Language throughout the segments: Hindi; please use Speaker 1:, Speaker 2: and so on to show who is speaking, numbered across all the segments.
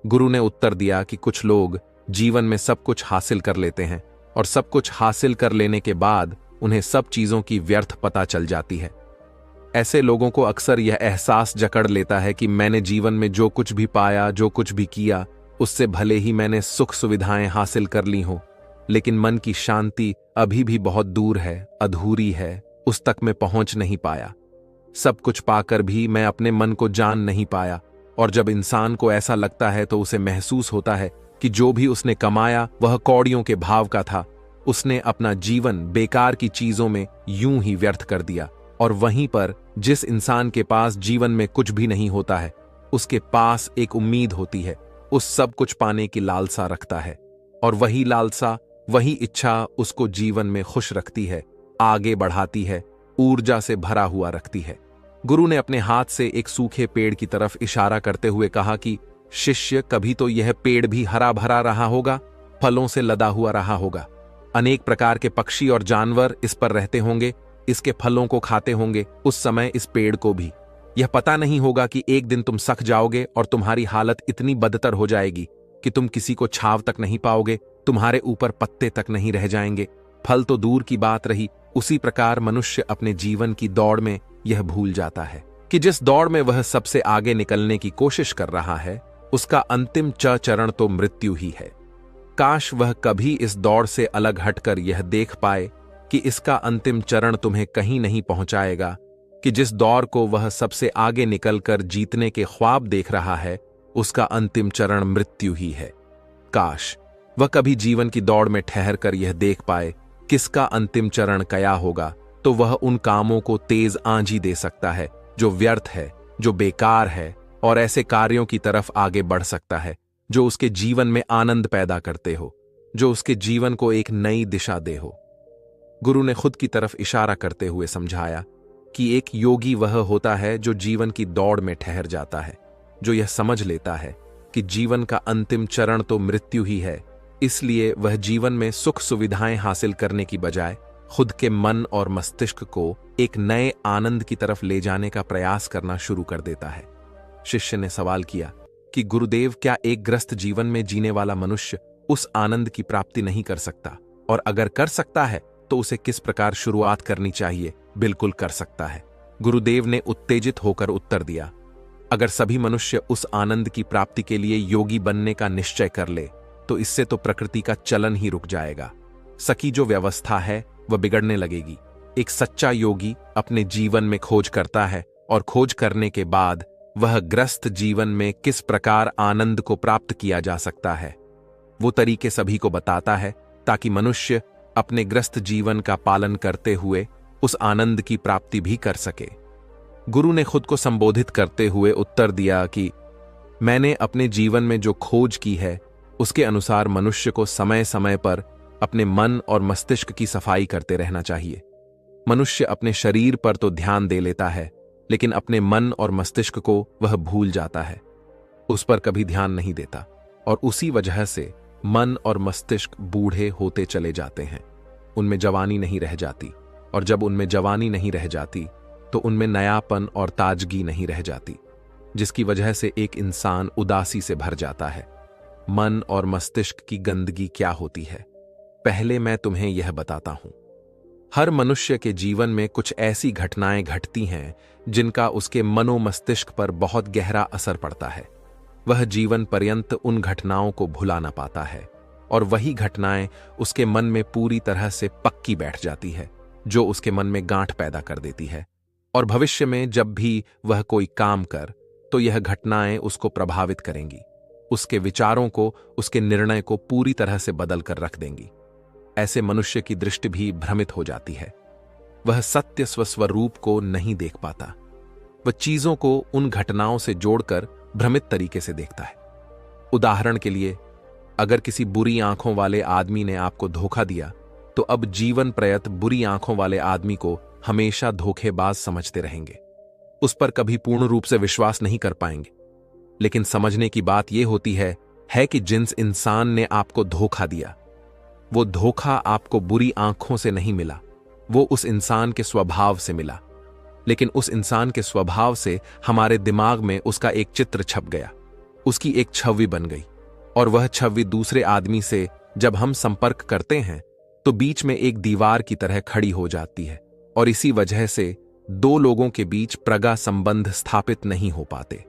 Speaker 1: गुरु ने उत्तर दिया कि कुछ लोग जीवन में सब कुछ हासिल कर लेते हैं और सब कुछ हासिल कर लेने के बाद उन्हें सब चीजों की व्यर्थ पता चल जाती है। ऐसे लोगों को अक्सर यह एहसास जकड़ लेता है कि मैंने जीवन में जो कुछ भी पाया, जो कुछ भी किया, उससे भले ही मैंने सुख सुविधाएं हासिल कर ली हों, लेकिन मन की शांति अभी भी बहुत दूर है, अधूरी है, उस तक मैं पहुंच नहीं पाया। सब कुछ पाकर भी मैं अपने मन को जान नहीं पाया। और जब इंसान को ऐसा लगता है तो उसे महसूस होता है कि जो भी उसने कमाया वह कौड़ियों के भाव का था। उसने अपना जीवन बेकार की चीजों में यूं ही व्यर्थ कर दिया। और वहीं पर जिस इंसान के पास जीवन में कुछ भी नहीं होता है, उसके पास एक उम्मीद होती है, उस सब कुछ पाने की लालसा रखता है। और वही लालसा, वही इच्छा उसको जीवन में खुश रखती है, आगे बढ़ाती है, ऊर्जा से भरा हुआ रखती है। गुरु ने अपने हाथ से एक सूखे पेड़ की तरफ इशारा करते हुए कहा कि शिष्य, कभी तो यह पेड़ भी हरा भरा रहा होगा, फलों से लदा हुआ रहा होगा। अनेक प्रकार के पक्षी और जानवर इस पर रहते होंगे, इसके फलों को खाते होंगे। उस समय इस पेड़ को भी यह पता नहीं होगा कि एक दिन तुम सख जाओगे और तुम्हारी हालत इतनी बदतर हो जाएगी कि तुम किसी को छांव तक नहीं पाओगे, तुम्हारे ऊपर पत्ते तक नहीं रह जाएंगे। फल तो दूर की बात रही, उसी प्रकार मनुष्य अपने जीवन की दौड़ में यह भूल जाता है कि जिस दौड़ में वह सबसे आगे निकलने की कोशिश कर रहा है, उसका अंतिम चरण तो मृत्यु ही है। काश वह कभी इस दौड़ से अलग हटकर यह देख पाए कि इसका अंतिम चरण तुम्हें कहीं नहीं पहुंचाएगा, कि जिस दौड़ को वह सबसे आगे निकलकर जीतने के ख्वाब देख रहा है, उसका अंतिम चरण मृत्यु ही है। काश वह कभी जीवन की दौड़ में ठहर कर यह देख पाए किसका अंतिम चरण क्या होगा, तो वह उन कामों को तेज आंधी दे सकता है जो व्यर्थ है, जो बेकार है, और ऐसे कार्यों की तरफ आगे बढ़ सकता है जो उसके जीवन में आनंद पैदा करते हो, जो उसके जीवन को एक नई दिशा दे हो। गुरु ने खुद की तरफ इशारा करते हुए समझाया कि एक योगी वह होता है जो जीवन की दौड़ में ठहर जाता है, जो यह समझ लेता है कि जीवन का अंतिम चरण तो मृत्यु ही है। इसलिए वह जीवन में सुख सुविधाएं हासिल करने की बजाय खुद के मन और मस्तिष्क को एक नए आनंद की तरफ ले जाने का प्रयास करना शुरू कर देता है। शिष्य ने सवाल किया कि गुरुदेव, क्या एक ग्रस्त जीवन में जीने वाला मनुष्य उस आनंद की प्राप्ति नहीं कर सकता? और अगर कर सकता है तो उसे किस प्रकार शुरुआत करनी चाहिए? बिल्कुल कर सकता है। गुरुदेव ने उत्तेजित होकर उत्तर दिया, अगर सभी मनुष्य उस आनंद की प्राप्ति के लिए योगी बनने का निश्चय कर ले तो इससे तो प्रकृति का चलन ही रुक जाएगा। सकी जो व्यवस्था है वह बिगड़ने लगेगी। एक सच्चा योगी अपने जीवन में खोज करता है और खोज करने के बाद वह ग्रस्त जीवन में किस प्रकार आनंद को प्राप्त किया जा सकता है, वो तरीके सभी को बताता है ताकि मनुष्य अपने ग्रस्त जीवन का पालन करते हुए उस आनंद की प्राप्ति भी कर सके। गुरु ने खुद को संबोधित करते हुए उत्तर दिया कि मैंने अपने जीवन में जो खोज की है उसके अनुसार मनुष्य को समय समय पर अपने मन और मस्तिष्क की सफाई करते रहना चाहिए। मनुष्य अपने शरीर पर तो ध्यान दे लेता है, लेकिन अपने मन और मस्तिष्क को वह भूल जाता है, उस पर कभी ध्यान नहीं देता, और उसी वजह से मन और मस्तिष्क बूढ़े होते चले जाते हैं। उनमें जवानी नहीं रह जाती, और जब उनमें जवानी नहीं रह जाती तो उनमें नयापन और ताजगी नहीं रह जाती, जिसकी वजह से एक इंसान उदासी से भर जाता है। मन और मस्तिष्क की गंदगी क्या होती है, पहले मैं तुम्हें यह बताता हूं। हर मनुष्य के जीवन में कुछ ऐसी घटनाएं घटती हैं जिनका उसके मनोमस्तिष्क पर बहुत गहरा असर पड़ता है। वह जीवन पर्यंत उन घटनाओं को भुला ना पाता है, और वही घटनाएं उसके मन में पूरी तरह से पक्की बैठ जाती है, जो उसके मन में गांठ पैदा कर देती है। और भविष्य में जब भी वह कोई काम कर तो यह घटनाएं उसको प्रभावित करेंगी, उसके विचारों को, उसके निर्णय को पूरी तरह से बदल कर रख देंगी। ऐसे मनुष्य की दृष्टि भी भ्रमित हो जाती है। वह सत्य स्वस्वरूप को नहीं देख पाता। वह चीजों को उन घटनाओं से जोड़कर भ्रमित तरीके से देखता है। उदाहरण के लिए, अगर किसी बुरी आंखों वाले आदमी ने आपको धोखा दिया तो अब जीवन प्रयत बुरी आंखों वाले आदमी को हमेशा धोखेबाज समझते रहेंगे, उस पर कभी पूर्ण रूप से विश्वास नहीं कर पाएंगे। लेकिन समझने की बात यह होती है कि जिस इंसान ने आपको धोखा दिया, वो धोखा आपको बुरी आंखों से नहीं मिला, वो उस इंसान के स्वभाव से मिला। लेकिन उस इंसान के स्वभाव से हमारे दिमाग में उसका एक चित्र छप गया। उसकी एक छवि बन गई, और वह छवि दूसरे आदमी से जब हम संपर्क करते हैं तो बीच में एक दीवार की तरह खड़ी हो जाती है, और इसी वजह से दो लोगों के बीच प्रगा संबंध स्थापित नहीं हो पाते।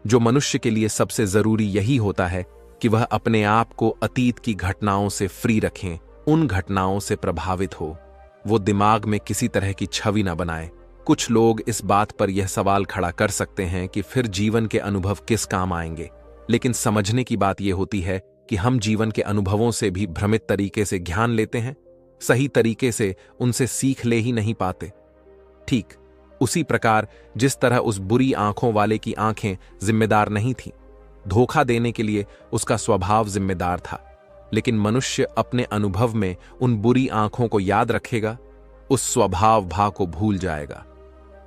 Speaker 1: जो मनुष्य के लिए सबसे जरूरी यही होता है कि वह अपने आप को अतीत की घटनाओं से फ्री रखें, उन घटनाओं से प्रभावित हो, वो दिमाग में किसी तरह की छवि न बनाए। कुछ लोग इस बात पर यह सवाल खड़ा कर सकते हैं कि फिर जीवन के अनुभव किस काम आएंगे, लेकिन समझने की बात यह होती है कि हम जीवन के अनुभवों से भी भ्रमित तरीके से ज्ञान लेते हैं, सही तरीके से उनसे सीख ले ही नहीं पाते। ठीक उसी प्रकार जिस तरह उस बुरी आंखों वाले की आंखें जिम्मेदार नहीं थीं, धोखा देने के लिए उसका स्वभाव जिम्मेदार था, लेकिन मनुष्य अपने अनुभव में उन बुरी आंखों को याद रखेगा, उस स्वभाव भाव को भूल जाएगा।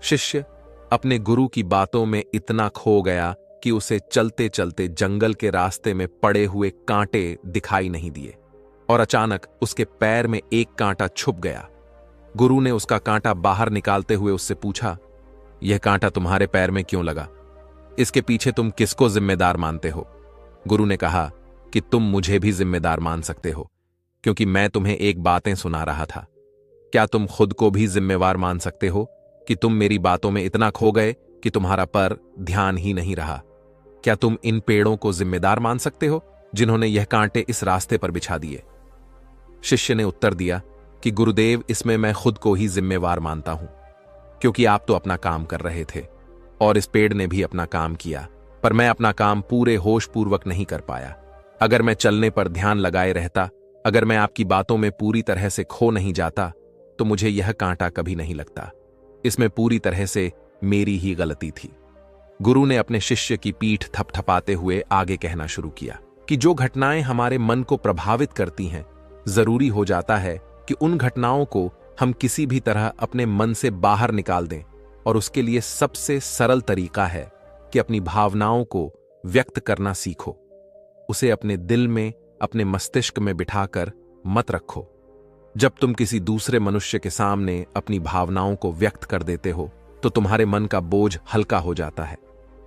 Speaker 1: शिष्य अपने गुरु की बातों में इतना खो गया कि उसे चलते चलते जंगल के रास्ते में पड़े हुए कांटे दिखाई नहीं दिए, और अचानक उसके पैर में एक कांटा छुप गया। गुरु ने उसका कांटा बाहर निकालते हुए उससे पूछा, यह कांटा तुम्हारे पैर में क्यों लगा? इसके पीछे तुम किसको जिम्मेदार मानते हो? गुरु ने कहा कि तुम मुझे भी जिम्मेदार मान सकते हो, क्योंकि मैं तुम्हें एक बातें सुना रहा था। क्या तुम खुद को भी जिम्मेवार मान सकते हो कि तुम मेरी बातों में इतना खो गए कि तुम्हारा पर ध्यान ही नहीं रहा? क्या तुम इन पेड़ों को जिम्मेदार मान सकते हो जिन्होंने यह कांटे इस रास्ते पर बिछा दिए? शिष्य ने उत्तर दिया कि गुरुदेव, इसमें मैं खुद को ही जिम्मेवार मानता हूं, क्योंकि आप तो अपना काम कर रहे थे और इस पेड़ ने भी अपना काम किया, पर मैं अपना काम पूरे होश पूर्वक नहीं कर पाया। अगर मैं चलने पर ध्यान लगाए रहता, अगर मैं आपकी बातों में पूरी तरह से खो नहीं जाता, तो मुझे यह कांटा कभी नहीं लगता। इसमें पूरी तरह से मेरी ही गलती थी। गुरु ने अपने शिष्य की पीठ थपथपाते हुए आगे कहना शुरू किया कि जो घटनाएं हमारे मन को प्रभावित करती हैं, जरूरी हो जाता है कि उन घटनाओं को हम किसी भी तरह अपने मन से बाहर निकाल दें, और उसके लिए सबसे सरल तरीका है कि अपनी भावनाओं को व्यक्त करना सीखो। उसे अपने दिल में, अपने मस्तिष्क में बिठाकर मत रखो। जब तुम किसी दूसरे मनुष्य के सामने अपनी भावनाओं को व्यक्त कर देते हो तो तुम्हारे मन का बोझ हल्का हो जाता है।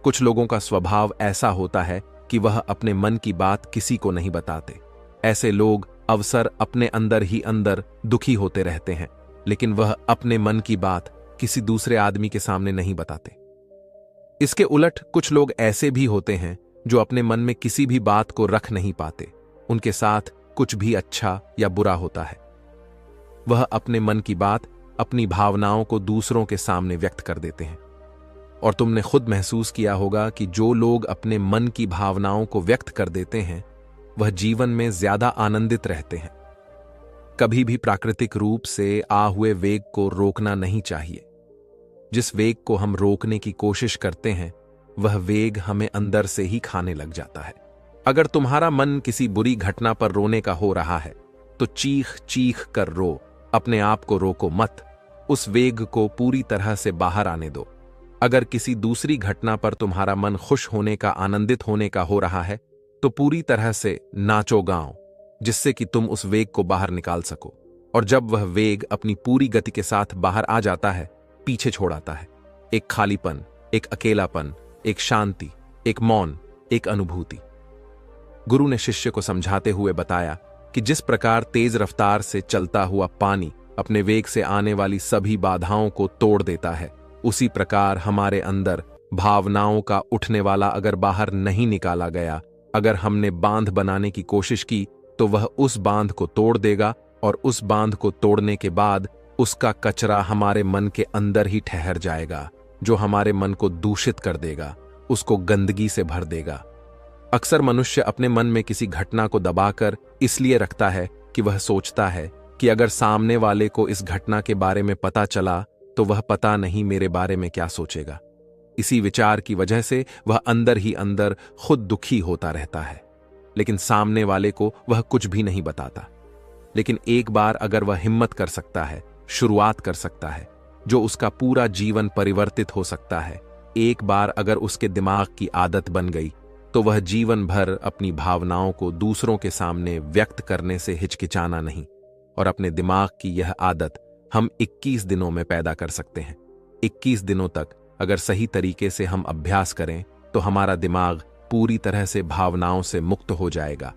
Speaker 1: कुछ लोगों का स्वभाव ऐसा होता है कि वह अपने मन की बात किसी को नहीं बताते। ऐसे लोग अवसर अपने अंदर ही अंदर दुखी होते रहते हैं, लेकिन वह अपने मन की बात किसी दूसरे आदमी के सामने नहीं बताते। इसके उलट कुछ लोग ऐसे भी होते हैं जो अपने मन में किसी भी बात को रख नहीं पाते। उनके साथ कुछ भी अच्छा या बुरा होता है, वह अपने मन की बात, अपनी भावनाओं को दूसरों के सामने व्यक्त कर देते हैं। और तुमने खुद महसूस किया होगा कि जो लोग अपने मन की भावनाओं को व्यक्त कर देते हैं, वह जीवन में ज्यादा आनंदित रहते हैं। कभी भी प्राकृतिक रूप से आ हुए वेग को रोकना नहीं चाहिए। जिस वेग को हम रोकने की कोशिश करते हैं, वह वेग हमें अंदर से ही खाने लग जाता है। अगर तुम्हारा मन किसी बुरी घटना पर रोने का हो रहा है, तो चीख चीख कर रो, अपने आप को रोको मत। उस वेग को पूरी तरह से बाहर आने दो। अगर किसी दूसरी घटना पर तुम्हारा मन खुश होने का, आनंदित होने का हो रहा है, तो पूरी तरह से नाचो गाओ, जिससे कि तुम उस वेग को बाहर निकाल सको। और जब वह वेग अपनी पूरी गति के साथ बाहर आ जाता है, पीछे छोड़ आता है एक खालीपन, एक अकेलापन, एक शांति, एक मौन, एक अनुभूति। गुरु ने शिष्य को समझाते हुए बताया कि जिस प्रकार तेज रफ्तार से चलता हुआ पानी अपने वेग से आने वाली सभी बाधाओं को तोड़ देता है, उसी प्रकार हमारे अंदर भावनाओं का उठने वाला अगर बाहर नहीं निकाला गया, अगर हमने बांध बनाने की कोशिश की, तो वह उस बांध को तोड़ देगा, और उस बांध को तोड़ने के बाद उसका कचरा हमारे मन के अंदर ही ठहर जाएगा, जो हमारे मन को दूषित कर देगा, उसको गंदगी से भर देगा। अक्सर मनुष्य अपने मन में किसी घटना को दबाकर इसलिए रखता है कि वह सोचता है कि अगर सामने वाले को इस घटना के बारे में पता चला तो वह पता नहीं मेरे बारे में क्या सोचेगा। इसी विचार की वजह से वह अंदर ही अंदर खुद दुखी होता रहता है, लेकिन सामने वाले को वह कुछ भी नहीं बताता। लेकिन एक बार अगर वह हिम्मत कर सकता है, शुरुआत कर सकता है, जो उसका पूरा जीवन परिवर्तित हो सकता है। एक बार अगर उसके दिमाग की आदत बन गई, तो वह जीवन भर अपनी भावनाओं को दूसरों के सामने व्यक्त करने से हिचकिचाना नहीं। और अपने दिमाग की यह आदत हम 21 दिनों में पैदा कर सकते हैं। 21 दिनों तक अगर सही तरीके से हम अभ्यास करें, तो हमारा दिमाग पूरी तरह से भावनाओं से मुक्त हो जाएगा।